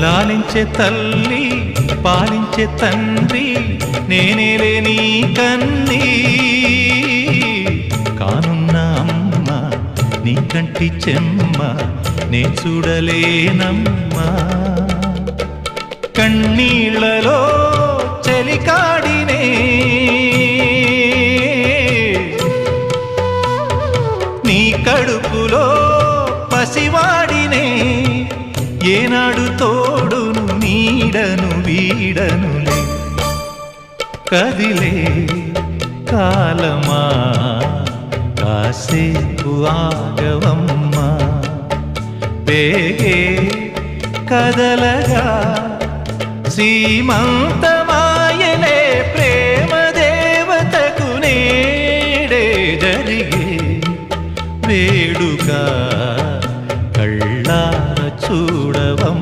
లాలించే తల్లి పాలించే తండ్రి నేనేలే నీ కన్నీ కానున్న అమ్మ నీ కంటి చెమ్మ నే చూడలేనమ్మా కన్నీళ్లలో చెలికాడినే నీ కడుపులో పసివాడినే ఏనాడు తోడును నీడను వీడనులే కదిలే కాలమా కాసేపు ఆగవమ్మా వేగే కదలగా సీమంతమాయలే ప్రేమ దేవతకు నేడే జరిగే వేడుక